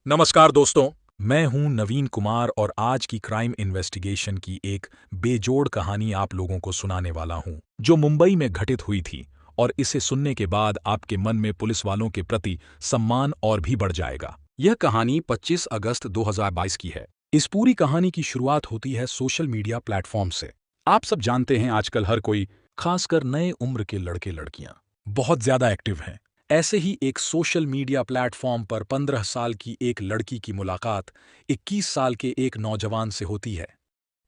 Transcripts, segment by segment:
नमस्कार दोस्तों, मैं हूं नवीन कुमार और आज की क्राइम इन्वेस्टिगेशन की एक बेजोड़ कहानी आप लोगों को सुनाने वाला हूं, जो मुंबई में घटित हुई थी। और इसे सुनने के बाद आपके मन में पुलिस वालों के प्रति सम्मान और भी बढ़ जाएगा। यह कहानी 25 अगस्त 2022 की है। इस पूरी कहानी की शुरुआत होती है सोशल मीडिया प्लेटफॉर्म से। आप सब जानते हैं आजकल हर कोई, खासकर नए उम्र के लड़के लड़कियां, बहुत ज्यादा एक्टिव हैं। ऐसे ही एक सोशल मीडिया प्लेटफॉर्म पर 15 साल की एक लड़की की मुलाकात 21 साल के एक नौजवान से होती है।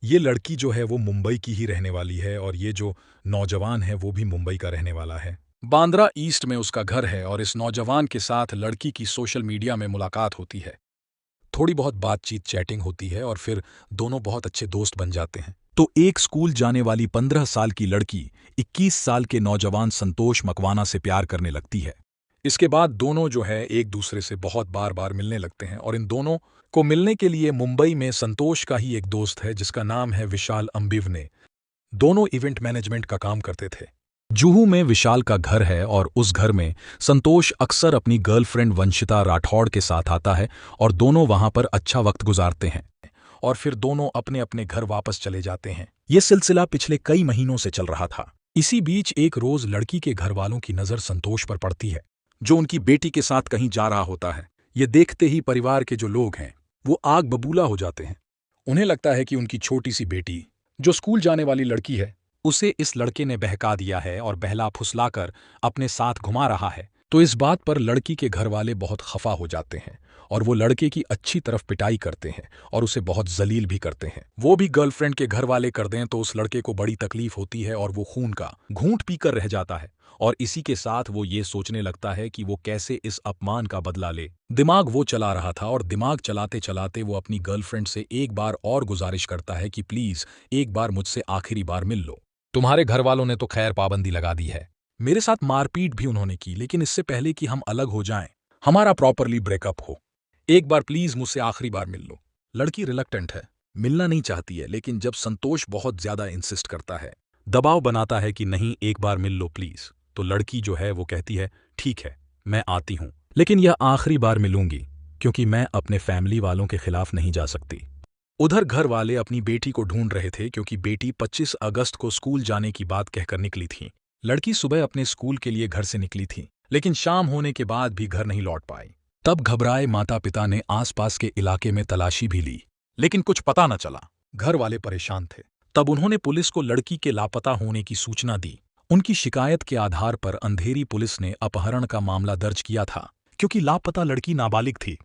ये लड़की जो है वो मुंबई की ही रहने वाली है और ये जो नौजवान है वो भी मुंबई का रहने वाला है। बांद्रा ईस्ट में उसका घर है और इस नौजवान के साथ लड़की की सोशल मीडिया में मुलाकात होती है। थोड़ी बहुत बातचीत चैटिंग होती है और फिर दोनों बहुत अच्छे दोस्त बन जाते हैं। तो एक स्कूल जाने वाली 15 साल की लड़की 21 साल के नौजवान संतोष मकवाना से प्यार करने लगती है। इसके बाद दोनों जो है एक दूसरे से बहुत बार बार मिलने लगते हैं और इन दोनों को मिलने के लिए मुंबई में संतोष का ही एक दोस्त है जिसका नाम है विशाल अंबिवने। दोनों इवेंट मैनेजमेंट का काम करते थे। जुहू में विशाल का घर है और उस घर में संतोष अक्सर अपनी गर्लफ्रेंड वंशिता राठौड़ के साथ आता है और दोनों वहां पर अच्छा वक्त गुजारते हैं और फिर दोनों अपने अपने घर वापस चले जाते हैं। ये सिलसिला पिछले कई महीनों से चल रहा था। इसी बीच एक रोज लड़की के घर वालों की नजर संतोष पर पड़ती है, जो उनकी बेटी के साथ कहीं जा रहा होता है। ये देखते ही परिवार के जो लोग हैं वो आग बबूला हो जाते हैं। उन्हें लगता है कि उनकी छोटी सी बेटी, जो स्कूल जाने वाली लड़की है, उसे इस लड़के ने बहका दिया है और बहला फुसलाकर अपने साथ घुमा रहा है। तो इस बात पर लड़की के घर वाले बहुत खफा हो जाते हैं और वो लड़के की अच्छी तरफ पिटाई करते हैं और उसे बहुत जलील भी करते हैं। वो भी गर्लफ्रेंड के घर वाले कर दें तो उस लड़के को बड़ी तकलीफ होती है और वो खून का घूंट पीकर रह जाता है और इसी के साथ वो ये सोचने लगता है कि वो कैसे इस अपमान का बदला ले। दिमाग वो चला रहा था और दिमाग चलाते चलाते वो अपनी गर्लफ्रेंड से एक बार और गुजारिश करता है कि प्लीज एक बार मुझसे आखिरी बार मिल लो। तुम्हारे घर वालों ने तो खैर पाबंदी लगा दी है, मेरे साथ मारपीट भी उन्होंने की, लेकिन इससे पहले कि हम अलग हो जाएं, हमारा प्रॉपरली ब्रेकअप हो, एक बार प्लीज मुझसे आखिरी बार मिल लो। लड़की रिलक्टेंट है, मिलना नहीं चाहती है, लेकिन जब संतोष बहुत ज्यादा इंसिस्ट करता है, दबाव बनाता है कि नहीं एक बार मिल लो प्लीज, तो लड़की जो है वो कहती है ठीक है मैं आती हूं, लेकिन यह आखिरी बार मिलूंगी क्योंकि मैं अपने फैमिली वालों के खिलाफ नहीं जा सकती। उधर घर वाले अपनी बेटी को ढूंढ रहे थे क्योंकि बेटी 25 अगस्त को स्कूल जाने की बात कहकर निकली थी। लड़की सुबह अपने स्कूल के लिए घर से निकली थी, लेकिन शाम होने के बाद भी घर नहीं लौट पाई। तब घबराए माता पिता ने आसपास के इलाके में तलाशी भी ली, लेकिन कुछ पता न चला। घर वाले परेशान थे। तब उन्होंने पुलिस को लड़की के लापता होने की सूचना दी। उनकी शिकायत के आधार पर अंधेरी पुलिस ने अपहरण का मामला दर्ज किया था, क्योंकि लापता लड़की नाबालिग थी।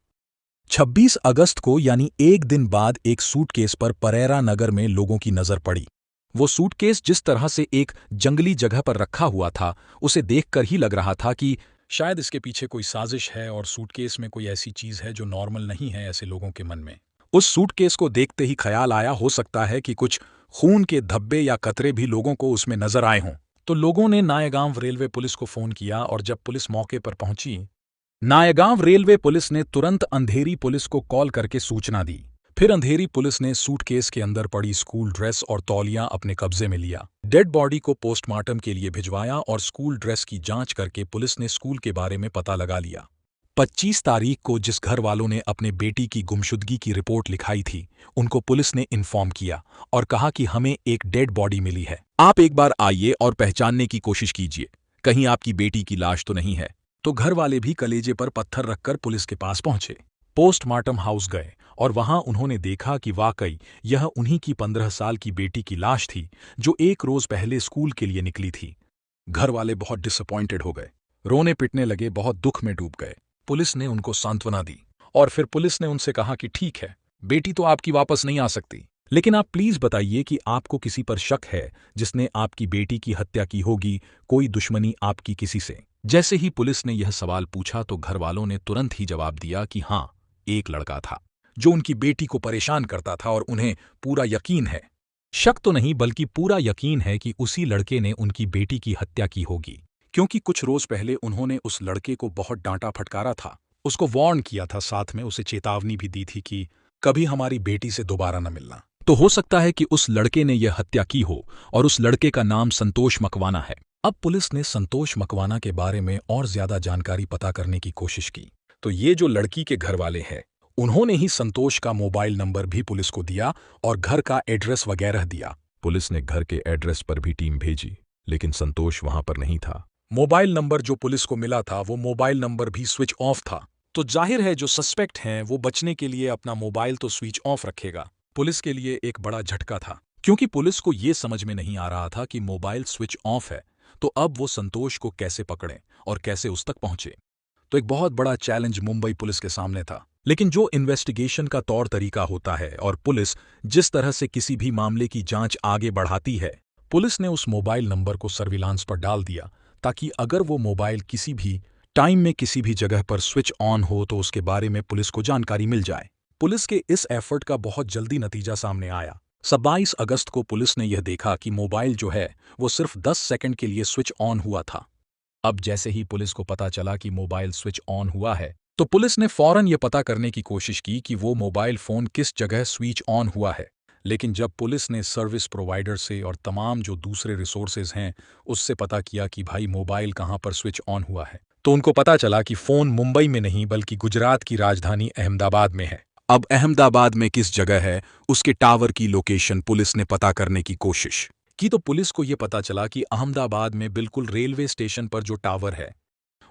26 अगस्त को यानी एक दिन बाद एक सूटकेस पर परेरा नगर में लोगों की नजर पड़ी। वो सूटकेस जिस तरह से एक जंगली जगह पर रखा हुआ था, उसे देखकर ही लग रहा था कि शायद इसके पीछे कोई साजिश है और सूटकेस में कोई ऐसी चीज है जो नॉर्मल नहीं है ऐसे लोगों के मन में। उस सूटकेस को देखते ही ख्याल आया हो सकता है कि कुछ खून के धब्बे या कतरे भी लोगों को उसमें नजर आए हों। तो लोगों ने नायगांव रेलवे पुलिस को फोन किया और जब पुलिस मौके पर पहुंची, नायगांव रेलवे पुलिस ने तुरंत अंधेरी पुलिस को कॉल करके सूचना दी। फिर अंधेरी पुलिस ने सूटकेस के अंदर पड़ी स्कूल ड्रेस और तौलिया अपने कब्जे में लिया। डेड बॉडी को पोस्टमार्टम के लिए भिजवाया और स्कूल ड्रेस की जांच करके पुलिस ने स्कूल के बारे में पता लगा लिया। 25 तारीख को जिस घर वालों ने अपने बेटी की गुमशुदगी की रिपोर्ट लिखाई थी, उनको पुलिस ने इन्फॉर्म किया और कहा कि हमें एक डेड बॉडी मिली है, आप एक बार आइए और पहचानने की कोशिश कीजिए, कहीं आपकी बेटी की लाश तो नहीं है। तो घर वाले भी कलेजे पर पत्थर रखकर पुलिस के पास पहुंचे। पोस्टमार्टम हाउस गए और वहां उन्होंने देखा कि वाकई यह उन्हीं की 15 साल की बेटी की लाश थी, जो एक रोज पहले स्कूल के लिए निकली थी। घर वाले बहुत डिसअपॉइंटेड हो गए, रोने पिटने लगे, बहुत दुख में डूब गए। पुलिस ने उनको सांत्वना दी और फिर पुलिस ने उनसे कहा कि ठीक है, बेटी तो आपकी वापस नहीं आ सकती, लेकिन आप प्लीज बताइए कि आपको किसी पर शक है जिसने आपकी बेटी की हत्या की होगी, कोई दुश्मनी आपकी किसी से। जैसे ही पुलिस ने यह सवाल पूछा तो घर वालों ने तुरंत ही जवाब दिया कि हाँ, एक लड़का था जो उनकी बेटी को परेशान करता था और उन्हें पूरा यकीन है, शक तो नहीं बल्कि पूरा यकीन है कि उसी लड़के ने उनकी बेटी की हत्या की होगी, क्योंकि कुछ रोज पहले उन्होंने उस लड़के को बहुत डांटा फटकारा था, उसको वार्न किया था, साथ में उसे चेतावनी भी दी थी कि कभी हमारी बेटी से दोबारा न मिलना। तो हो सकता है कि उस लड़के ने यह हत्या की हो और उस लड़के का नाम संतोष मकवाना है। अब पुलिस ने संतोष मकवाना के बारे में और ज्यादा जानकारी पता करने की कोशिश की। तो ये जो लड़की के घर वाले हैं, उन्होंने ही संतोष का मोबाइल नंबर भी पुलिस को दिया और घर का एड्रेस वगैरह दिया। पुलिस ने घर के एड्रेस पर भी टीम भेजी, लेकिन संतोष वहां पर नहीं था। मोबाइल नंबर जो पुलिस को मिला था वो मोबाइल नंबर भी स्विच ऑफ था। तो जाहिर है जो सस्पेक्ट हैं वो बचने के लिए अपना मोबाइल तो स्विच ऑफ रखेगा। पुलिस के लिए एक बड़ा झटका था, क्योंकि पुलिस को ये समझ में नहीं आ रहा था कि मोबाइल स्विच ऑफ है, तो अब वो संतोष को कैसे पकड़ें और कैसे उस तक पहुंचे। तो एक बहुत बड़ा चैलेंज मुंबई पुलिस के सामने था। लेकिन जो इन्वेस्टिगेशन का तौर तरीका होता है और पुलिस जिस तरह से किसी भी मामले की जांच आगे बढ़ाती है, पुलिस ने उस मोबाइल नंबर को सर्विलांस पर डाल दिया, ताकि अगर वो मोबाइल किसी भी टाइम में किसी भी जगह पर स्विच ऑन हो तो उसके बारे में पुलिस को जानकारी मिल जाए। पुलिस के इस एफर्ट का बहुत जल्दी नतीजा सामने आया। 27 अगस्त को पुलिस ने यह देखा कि मोबाइल जो है वो सिर्फ 10 सेकंड के लिए स्विच ऑन हुआ था। अब जैसे ही पुलिस को पता चला कि मोबाइल स्विच ऑन हुआ है, तो पुलिस ने फौरन ये पता करने की कोशिश की कि वो मोबाइल फोन किस जगह स्विच ऑन हुआ है। लेकिन जब पुलिस ने सर्विस प्रोवाइडर से और तमाम जो दूसरे रिसोर्सेज हैं उससे पता किया कि भाई मोबाइल कहाँ पर स्विच ऑन हुआ है, तो उनको पता चला कि फोन मुंबई में नहीं बल्कि गुजरात की राजधानी अहमदाबाद में है। अब अहमदाबाद में किस जगह है उसके टावर की लोकेशन पुलिस ने पता करने की कोशिश की, तो पुलिस को यह पता चला कि अहमदाबाद में बिल्कुल रेलवे स्टेशन पर जो टावर है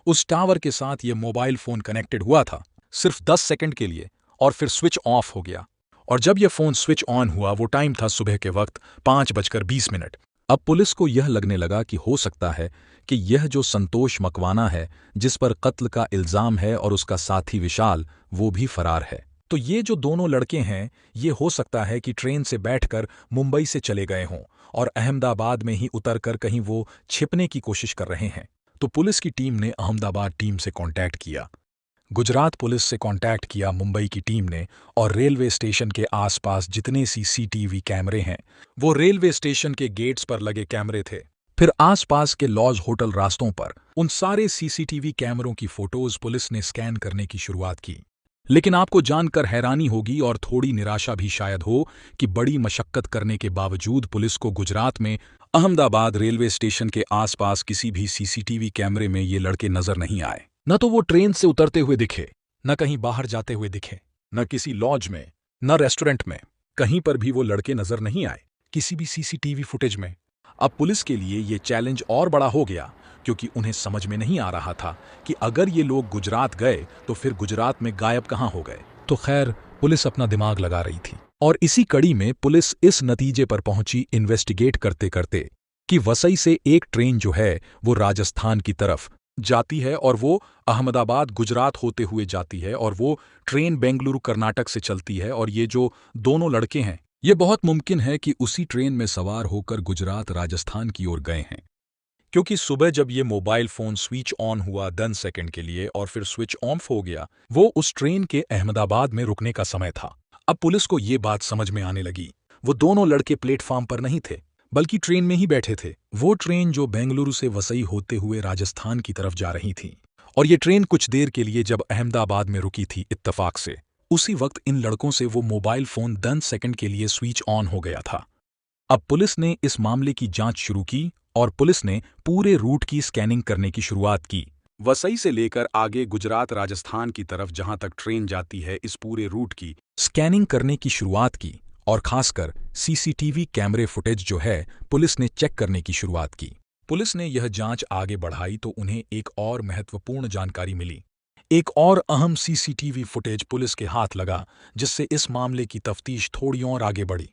उस टावर के साथ ये मोबाइल फोन कनेक्टेड हुआ था सिर्फ 10 सेकंड के लिए, और फिर स्विच ऑफ हो गया। और जब यह फोन स्विच ऑन हुआ वो टाइम था सुबह के वक्त 5:20। अब पुलिस को यह लगने लगा कि हो सकता है कि यह जो संतोष मकवाना है जिस पर कत्ल का इल्जाम है और उसका साथी विशाल वो भी फरार है। तो ये जो दोनों लड़के हैं ये हो सकता है कि ट्रेन से बैठकर मुंबई से चले गए हों और अहमदाबाद में ही उतरकर कहीं वो छिपने की कोशिश कर रहे हैं। तो पुलिस की टीम ने अहमदाबाद टीम से कांटेक्ट किया, गुजरात पुलिस से कांटेक्ट किया मुंबई की टीम ने, और रेलवे स्टेशन के आसपास जितने सीसीटीवी कैमरे हैं वो रेलवे स्टेशन के गेट्स पर लगे कैमरे थे। फिर आसपास के लॉज होटल रास्तों पर उन सारे सीसीटीवी कैमरों की फोटोज पुलिस ने स्कैन करने की शुरुआत की। लेकिन आपको जानकर हैरानी होगी और थोड़ी निराशा भी शायद हो कि बड़ी मशक्कत करने के बावजूद पुलिस को गुजरात में अहमदाबाद रेलवे स्टेशन के आसपास किसी भी सीसीटीवी कैमरे में ये लड़के नजर नहीं आए। न तो वो ट्रेन से उतरते हुए दिखे, न कहीं बाहर जाते हुए दिखे, न किसी लॉज में, न रेस्टोरेंट में, कहीं पर भी वो लड़के नजर नहीं आए किसी भी सीसीटीवी फुटेज में। अब पुलिस के लिए ये चैलेंज और बड़ा हो गया, क्योंकि उन्हें समझ में नहीं आ रहा था कि अगर ये लोग गुजरात गए तो फिर गुजरात में गायब कहाँ हो गए। तो खैर पुलिस अपना दिमाग लगा रही थी, और इसी कड़ी में पुलिस इस नतीजे पर पहुंची इन्वेस्टिगेट करते करते कि वसई से एक ट्रेन जो है वो राजस्थान की तरफ जाती है और वो अहमदाबाद गुजरात होते हुए जाती है, और वो ट्रेन बेंगलुरु कर्नाटक से चलती है। और ये जो दोनों लड़के हैं ये बहुत मुमकिन है कि उसी ट्रेन में सवार होकर गुजरात राजस्थान की ओर गए हैं, क्योंकि सुबह जब ये मोबाइल फोन स्विच ऑन हुआ 10 सेकंड के लिए और फिर स्विच ऑफ हो गया, वो उस ट्रेन के अहमदाबाद में रुकने का समय था। अब पुलिस को ये बात समझ में आने लगी, वो दोनों लड़के प्लेटफॉर्म पर नहीं थे बल्कि ट्रेन में ही बैठे थे। वो ट्रेन जो बेंगलुरु से वसई होते हुए राजस्थान की तरफ जा रही थी, और ये ट्रेन कुछ देर के लिए जब अहमदाबाद में रुकी थी इत्तफाक से, उसी वक्त इन लड़कों से वो मोबाइल फोन 10 सेकंड के लिए स्विच ऑन हो गया था। अब पुलिस ने इस मामले की जांच शुरू की और पुलिस ने पूरे रूट की स्कैनिंग करने की शुरुआत की। वसई से लेकर आगे गुजरात राजस्थान की तरफ जहां तक ट्रेन जाती है, इस पूरे रूट की स्कैनिंग करने की शुरुआत की, और खासकर सीसीटीवी कैमरे फुटेज जो है पुलिस ने चेक करने की शुरुआत की। पुलिस ने यह जांच आगे बढ़ाई तो उन्हें एक और महत्वपूर्ण जानकारी मिली। एक और अहम सीसीटीवी फुटेज पुलिस के हाथ लगा, जिससे इस मामले की तफ्तीश थोड़ी और आगे बढ़ी।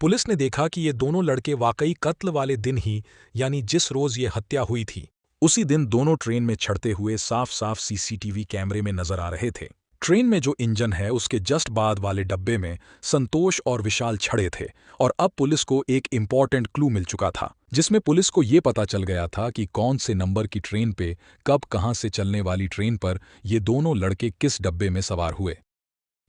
पुलिस ने देखा कि ये दोनों लड़के वाकई कत्ल वाले दिन ही, यानी जिस रोज ये हत्या हुई थी, उसी दिन दोनों ट्रेन में चढ़ते हुए साफ साफ सीसीटीवी कैमरे में नजर आ रहे थे। ट्रेन में जो इंजन है उसके जस्ट बाद वाले डब्बे में संतोष और विशाल छड़े थे, और अब पुलिस को एक इम्पॉर्टेंट क्लू मिल चुका था, जिसमें पुलिस को ये पता चल गया था कि कौन से नंबर की ट्रेन पे कब कहां से चलने वाली ट्रेन पर ये दोनों लड़के किस डब्बे में सवार हुए।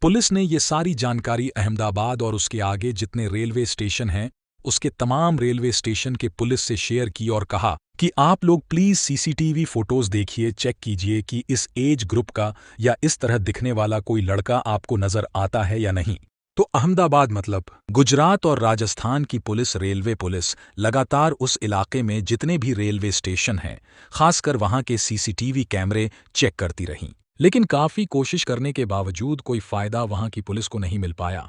पुलिस ने ये सारी जानकारी अहमदाबाद और उसके आगे जितने रेलवे स्टेशन हैं उसके तमाम रेलवे स्टेशन के पुलिस से शेयर की और कहा कि आप लोग प्लीज सीसीटीवी फोटोज देखिए, चेक कीजिए कि इस एज ग्रुप का या इस तरह दिखने वाला कोई लड़का आपको नजर आता है या नहीं। तो अहमदाबाद मतलब गुजरात और राजस्थान की पुलिस, रेलवे पुलिस लगातार उस इलाके में जितने भी रेलवे स्टेशन हैं खासकर वहां के सीसीटीवी कैमरे चेक करती रहीं। लेकिन काफी कोशिश करने के बावजूद कोई फायदा वहां की पुलिस को नहीं मिल पाया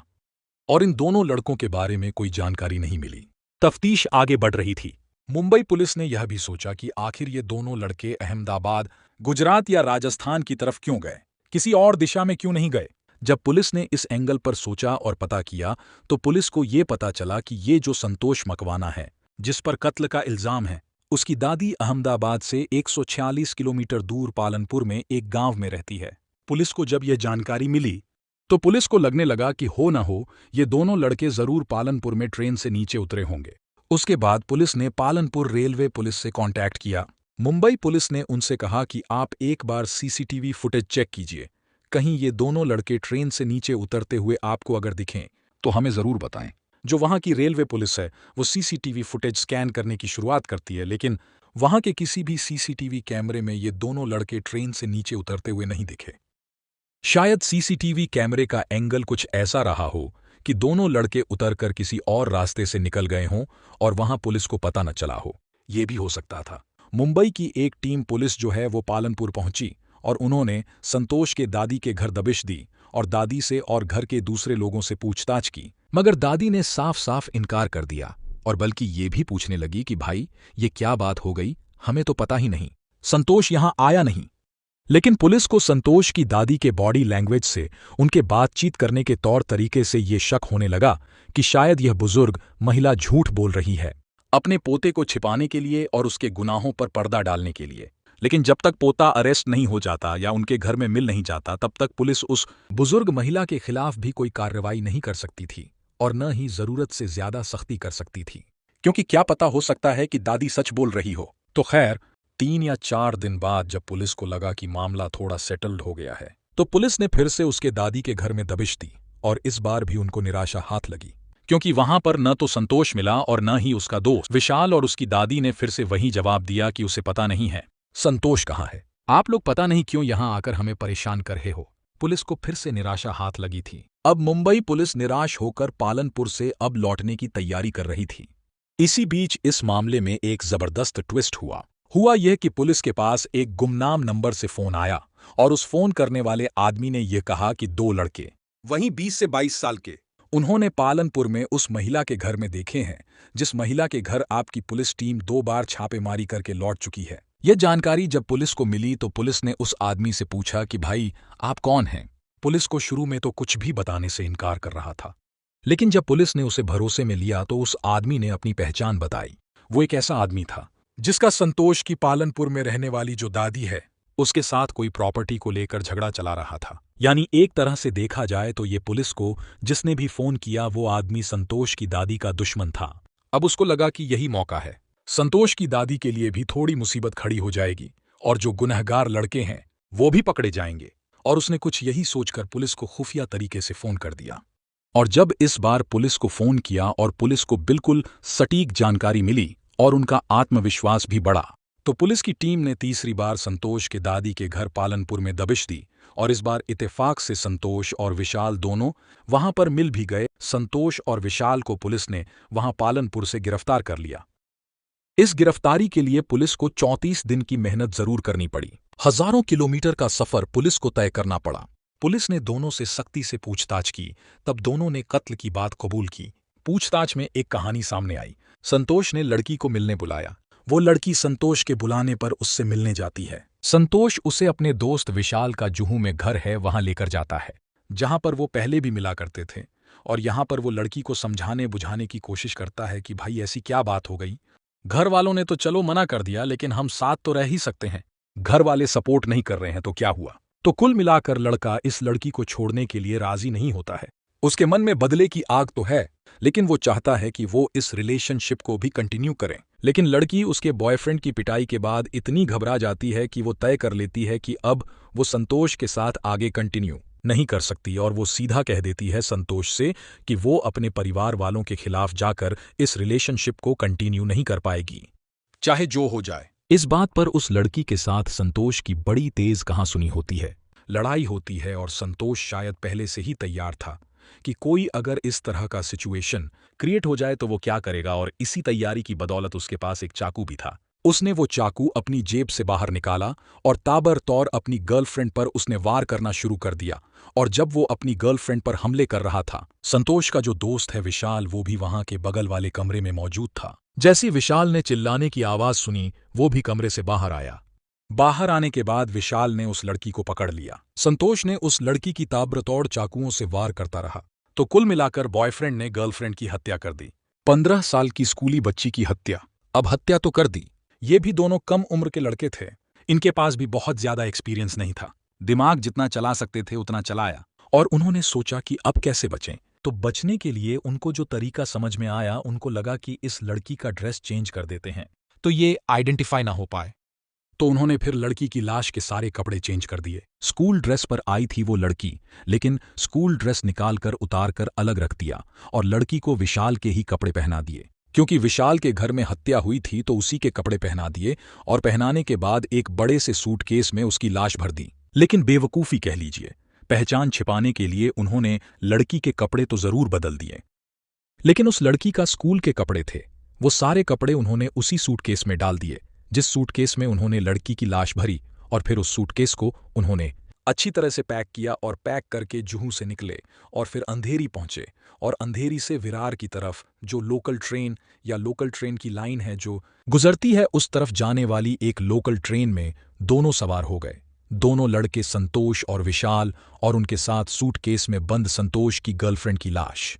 और इन दोनों लड़कों के बारे में कोई जानकारी नहीं मिली। तफ्तीश आगे बढ़ रही थी। मुंबई पुलिस ने यह भी सोचा कि आखिर ये दोनों लड़के अहमदाबाद, गुजरात या राजस्थान की तरफ क्यों गए, किसी और दिशा में क्यों नहीं गए। जब पुलिस ने इस एंगल पर सोचा और पता किया तो पुलिस को ये पता चला कि ये जो संतोष मकवाना है, जिस पर कत्ल का इल्जाम है, उसकी दादी अहमदाबाद से 146 किलोमीटर दूर पालनपुर में एक गांव में रहती है। पुलिस को जब यह जानकारी मिली तो पुलिस को लगने लगा कि हो न हो ये दोनों लड़के जरूर पालनपुर में ट्रेन से नीचे उतरे होंगे। उसके बाद पुलिस ने पालनपुर रेलवे पुलिस से कांटेक्ट किया। मुंबई पुलिस ने उनसे कहा कि आप एक बार सीसीटीवी फुटेज चेक कीजिए, कहीं ये दोनों लड़के ट्रेन से नीचे उतरते हुए आपको अगर दिखें तो हमें जरूर बताएं। जो वहां की रेलवे पुलिस है वो सीसीटीवी फुटेज स्कैन करने की शुरुआत करती है, लेकिन वहां के किसी भी सीसीटीवी कैमरे में ये दोनों लड़के ट्रेन से नीचे उतरते हुए नहीं दिखे। शायद सीसीटीवी कैमरे का एंगल कुछ ऐसा रहा हो कि दोनों लड़के उतरकर किसी और रास्ते से निकल गए हों और वहां पुलिस को पता न चला हो। ये भी हो सकता था। मुंबई की एक टीम पुलिस जो है वो पालनपुर पहुंची और उन्होंने संतोष के दादी के घर दबिश दी और दादी से और घर के दूसरे लोगों से पूछताछ की, मगर दादी ने साफ साफ इनकार कर दिया और बल्कि ये भी पूछने लगी कि भाई ये क्या बात हो गई, हमें तो पता ही नहीं, संतोष यहां आया नहीं। लेकिन पुलिस को संतोष की दादी के बॉडी लैंग्वेज से, उनके बातचीत करने के तौर तरीके से ये शक होने लगा कि शायद यह बुजुर्ग महिला झूठ बोल रही है, अपने पोते को छिपाने के लिए और उसके गुनाहों पर पर्दा डालने के लिए। लेकिन जब तक पोता अरेस्ट नहीं हो जाता या उनके घर में मिल नहीं जाता तब तक पुलिस उस बुजुर्ग महिला के खिलाफ भी कोई कार्रवाई नहीं कर सकती थी और न ही जरूरत से ज्यादा सख्ती कर सकती थी, क्योंकि क्या पता हो सकता है कि दादी सच बोल रही हो। तो खैर 3 या 4 दिन बाद जब पुलिस को लगा कि मामला थोड़ा सेटल्ड हो गया है तो पुलिस ने फिर से उसके दादी के घर में दबिश दी और इस बार भी उनको निराशा हाथ लगी, क्योंकि वहां पर न तो संतोष मिला और न ही उसका दोस्त विशाल। और उसकी दादी ने फिर से वही जवाब दिया कि उसे पता नहीं है संतोष कहाँ है, आप लोग पता नहीं क्यों यहां आकर हमें परेशान कर रहे हो। पुलिस को फिर से निराशा हाथ लगी थी। अब मुंबई पुलिस निराश होकर पालनपुर से अब लौटने की तैयारी कर रही थी। इसी बीच इस मामले में एक जबरदस्त ट्विस्ट हुआ यह कि पुलिस के पास एक गुमनाम नंबर से फोन आया और उस फोन करने वाले आदमी ने यह कहा कि 2 लड़के, वहीं 20 से 22 साल के, उन्होंने पालनपुर में उस महिला के घर में देखे हैं जिस महिला के घर आपकी पुलिस टीम 2 बार छापेमारी करके लौट चुकी है। यह जानकारी जब पुलिस को मिली तो पुलिस ने उस आदमी से पूछा कि भाई आप कौन हैं। पुलिस को शुरू में तो कुछ भी बताने से इनकार कर रहा था, लेकिन जब पुलिस ने उसे भरोसे में लिया तो उस आदमी ने अपनी पहचान बताई। वो एक ऐसा आदमी था जिसका संतोष की पालनपुर में रहने वाली जो दादी है उसके साथ कोई प्रॉपर्टी को लेकर झगड़ा चला रहा था। यानी एक तरह से देखा जाए तो ये पुलिस को जिसने भी फोन किया वो आदमी संतोष की दादी का दुश्मन था। अब उसको लगा कि यही मौका है, संतोष की दादी के लिए भी थोड़ी मुसीबत खड़ी हो जाएगी और जो गुनहगार लड़के हैं वो भी पकड़े जाएंगे। और उसने कुछ यही सोचकर पुलिस को खुफिया तरीके से फोन कर दिया। और जब इस बार पुलिस को फोन किया और पुलिस को बिल्कुल सटीक जानकारी मिली और उनका आत्मविश्वास भी बढ़ा तो पुलिस की टीम ने तीसरी बार संतोष के दादी के घर पालनपुर में दबिश दी और इस बार इत्तेफाक से संतोष और विशाल दोनों वहां पर मिल भी गए। संतोष और विशाल को पुलिस ने वहां पालनपुर से गिरफ्तार कर लिया। इस गिरफ्तारी के लिए पुलिस को 34 दिन की मेहनत जरूर करनी पड़ी। हजारों किलोमीटर का सफर पुलिस को तय करना पड़ा। पुलिस ने दोनों से सख्ती से पूछताछ की, तब दोनों ने कत्ल की बात कबूल की। पूछताछ में एक कहानी सामने आई। संतोष ने लड़की को मिलने बुलाया। वो लड़की संतोष के बुलाने पर उससे मिलने जाती है। संतोष उसे अपने दोस्त विशाल का जुहू में घर है वहां लेकर जाता है, जहां पर वो पहले भी मिला करते थे। और यहां पर वो लड़की को समझाने बुझाने की कोशिश करता है कि भाई ऐसी क्या बात हो गई, घर वालों ने तो चलो मना कर दिया लेकिन हम साथ तो रह ही सकते हैं, घर वाले सपोर्ट नहीं कर रहे हैं तो क्या हुआ। तो कुल मिलाकर लड़का इस लड़की को छोड़ने के लिए राजी नहीं होता है। उसके मन में बदले की आग तो है, लेकिन वो चाहता है कि वो इस रिलेशनशिप को भी कंटिन्यू करें। लेकिन लड़की उसके बॉयफ्रेंड की पिटाई के बाद इतनी घबरा जाती है कि वो तय कर लेती है कि अब वो संतोष के साथ आगे कंटिन्यू नहीं कर सकती और वो सीधा कह देती है संतोष से कि वो अपने परिवार वालों के खिलाफ जाकर इस रिलेशनशिप को कंटिन्यू नहीं कर पाएगी, चाहे जो हो जाए। इस बात पर उस लड़की के साथ संतोष की बड़ी तेज कहासुनी होती है, लड़ाई होती है और संतोष शायद पहले से ही तैयार था कि कोई अगर इस तरह का सिचुएशन क्रिएट हो जाए तो वो क्या करेगा, और इसी तैयारी की बदौलत उसके पास एक चाकू भी था। उसने वो चाकू अपनी जेब से बाहर निकाला और ताबड़तोड़ अपनी गर्लफ्रेंड पर उसने वार करना शुरू कर दिया। और जब वो अपनी गर्लफ्रेंड पर हमले कर रहा था, संतोष का जो दोस्त है विशाल, वो भी वहां के बगल वाले कमरे में मौजूद था। जैसी विशाल ने चिल्लाने की आवाज सुनी, वो भी कमरे से बाहर आया। बाहर आने के बाद विशाल ने उस लड़की को पकड़ लिया। संतोष ने उस लड़की की ताबड़तोड़ चाकुओं से वार करता रहा। तो कुल मिलाकर बॉयफ्रेंड ने गर्लफ्रेंड की हत्या कर दी। 15 साल की स्कूली बच्ची की हत्या। अब हत्या तो कर दी। ये भी दोनों कम उम्र के लड़के थे। इनके पास भी बहुत ज्यादा एक्सपीरियंस नहीं था। दिमाग जितना चला सकते थे उतना चलाया। और उन्होंने सोचा कि अब कैसे बचें। तो बचने के लिए उनको जो तरीका समझ में आया, उनको लगा कि इस लड़की का ड्रेस चेंज कर देते हैं तो ये आइडेंटिफाई ना हो पाए। तो उन्होंने फिर लड़की की लाश के सारे कपड़े चेंज कर दिए। स्कूल ड्रेस पर आई थी वो लड़की, लेकिन स्कूल ड्रेस निकाल कर उतार कर अलग रख दिया और लड़की को विशाल के ही कपड़े पहना दिए। क्योंकि विशाल के घर में हत्या हुई थी तो उसी के कपड़े पहना दिए और पहनाने के बाद एक बड़े से सूटकेस में उसकी लाश भर दी। लेकिन बेवकूफ़ी कह लीजिए, पहचान छिपाने के लिए उन्होंने लड़की के कपड़े तो जरूर बदल दिए, लेकिन उस लड़की का स्कूल के कपड़े थे, वो सारे कपड़े उन्होंने उसी सूटकेस में डाल दिए जिस सूटकेस में उन्होंने लड़की की लाश भरी। और फिर उस सूटकेस को उन्होंने अच्छी तरह से पैक किया और पैक करके जुहू से निकले और फिर अंधेरी पहुंचे। और अंधेरी से विरार की तरफ, जो लोकल ट्रेन या लोकल ट्रेन की लाइन है जो गुजरती है, उस तरफ जाने वाली एक लोकल ट्रेन में दोनों सवार हो गए। दोनों लड़के, संतोष और विशाल, और उनके साथ सूटकेस में बंद संतोष की गर्लफ्रेंड की लाश।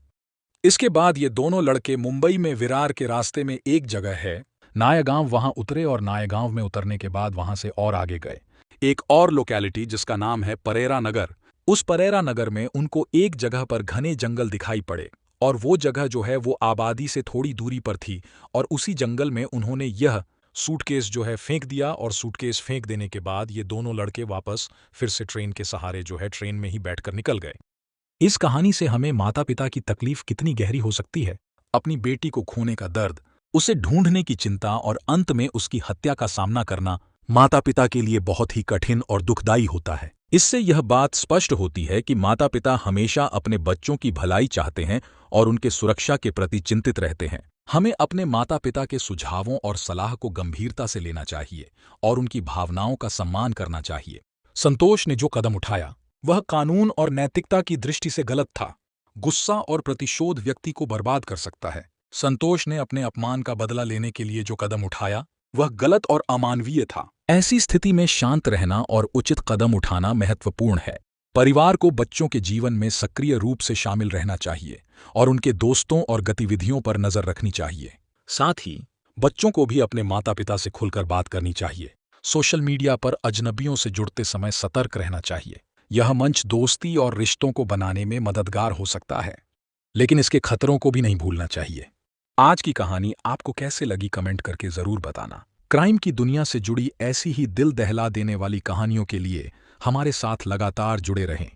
इसके बाद ये दोनों लड़के मुंबई में विरार के रास्ते में एक जगह है नायागांव, वहां उतरे और नायागांव में उतरने के बाद वहां से और आगे गए एक और लोकेलिटी जिसका नाम है परेरा नगर। उस परेरा नगर में उनको एक जगह पर घने जंगल दिखाई पड़े और वो जगह जो है वो आबादी से थोड़ी दूरी पर थी। और उसी जंगल में उन्होंने यह सूटकेस जो है फेंक दिया और सूटकेस फेंक देने के बाद ये दोनों लड़के वापस फिर से ट्रेन के सहारे जो है ट्रेन में ही बैठकर निकल गए। इस कहानी से हमें माता पिता की तकलीफ कितनी गहरी हो सकती है, अपनी बेटी को खोने का दर्द, उसे ढूंढने की चिंता और अंत में उसकी हत्या का सामना करना माता पिता के लिए बहुत ही कठिन और दुखदायी होता है। इससे यह बात स्पष्ट होती है कि माता पिता हमेशा अपने बच्चों की भलाई चाहते हैं और उनके सुरक्षा के प्रति चिंतित रहते हैं। हमें अपने माता पिता के सुझावों और सलाह को गंभीरता से लेना चाहिए और उनकी भावनाओं का सम्मान करना चाहिए। संतोष ने जो कदम उठाया वह कानून और नैतिकता की दृष्टि से गलत था। गुस्सा और प्रतिशोध व्यक्ति को बर्बाद कर सकता है। संतोष ने अपने अपमान का बदला लेने के लिए जो कदम उठाया वह गलत और अमानवीय था। ऐसी स्थिति में शांत रहना और उचित कदम उठाना महत्वपूर्ण है। परिवार को बच्चों के जीवन में सक्रिय रूप से शामिल रहना चाहिए और उनके दोस्तों और गतिविधियों पर नजर रखनी चाहिए। साथ ही बच्चों को भी अपने माता पिता से खुलकर बात करनी चाहिए। सोशल मीडिया पर अजनबियों से जुड़ते समय सतर्क रहना चाहिए। यह मंच दोस्ती और रिश्तों को बनाने में मददगार हो सकता है, लेकिन इसके खतरों को भी नहीं भूलना चाहिए। आज की कहानी आपको कैसे लगी कमेंट करके जरूर बताना। क्राइम की दुनिया से जुड़ी ऐसी ही दिल दहला देने वाली कहानियों के लिए हमारे साथ लगातार जुड़े रहें।